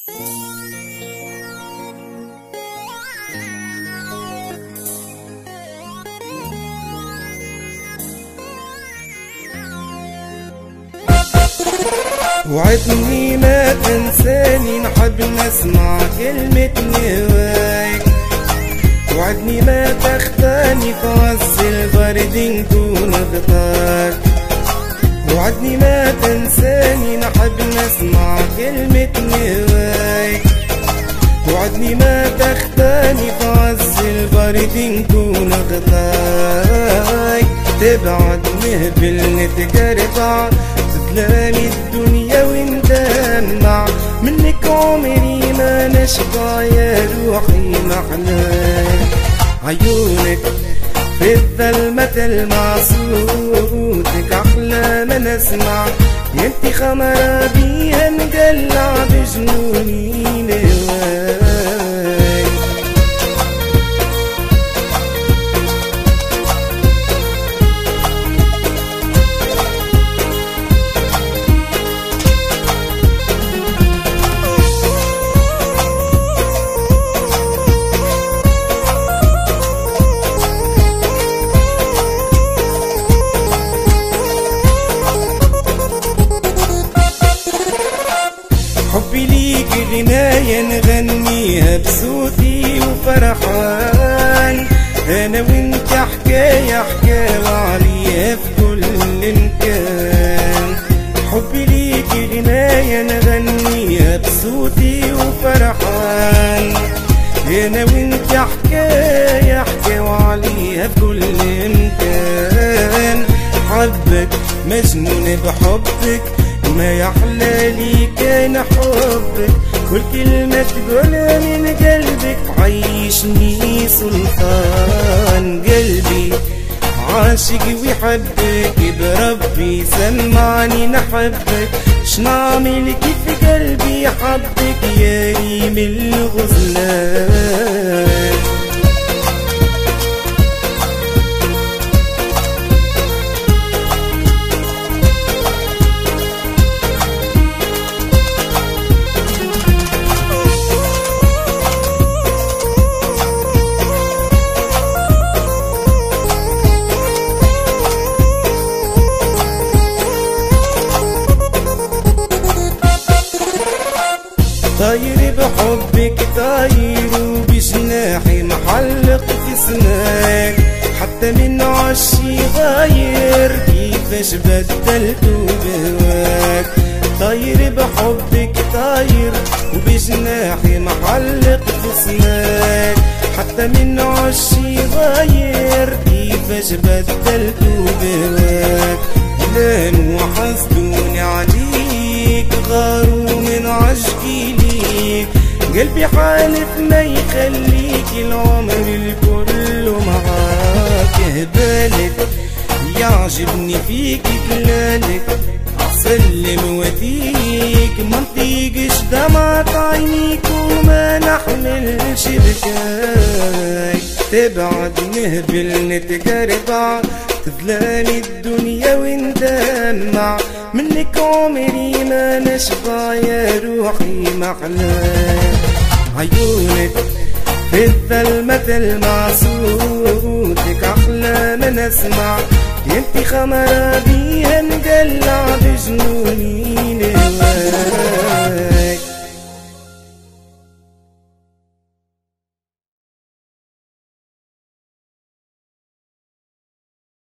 وعدني ما تنساني، نحب نسمع كلمة نواك. وعدني ما تخفاني في عز البرد نكون غطاك. وعدني ما تنساني، نحب نسمع كلمة نواك. وعدني ما تخفاني في عز البرد نكون غطاك. تبعد نهبل نتقربع، تتلاني الدنيا وندمع، منك عمري ما نشبع يا روحي محلاك. عيونك في الظلمة تلمع، صوتك أحلى ما نسمع، ينتي خمرة بيها نقلع بجنوني نواك. حبي ليك غناية نغنيها بصوتي وفرحان، أنا وانت حكاية حكاوى عليها في كل مكان. حبي ليك غناية نغنيها بصوتي وفرحان، أنا وانت حكاية حكاوى عليها في كل مكان. حبك مجنون بحبك، ما يحلى لي كان حبك، كل كلمة تقولها من قلبك عيشني سلطان. قلبي عاشق ويحبك، بربي سمعني نحبك، شنعمل كيف قلبي حبك يا ريم الغزلان. طاير بحبك طاير وبجناحي محلق في سماك، حتى من عشي غاير كيفاش بدلت بهواك. طاير بحبك طاير وبجناحي محلق في سماك، حتى من عشي غاير كيفاش بدلت بهواك. لان وحسدوني عليك غاروا من عشقي ليك، قلبي حالف ما يخليك العمر الكل معاك. هبالك يعجبني فيك كلالك، أسلم وديك منطيقش دمعة عينيك وما نحملش بكاك. تبعد نهبل نتقربع، تظلمي الدنيا وندمع، منك عمري ما نشبع يا روحي محلاك. عيونك في الظلمة تلمع، صوتك أحلى ما نسمع، ينتي خمرة بيها نقلع بجنوني نواك.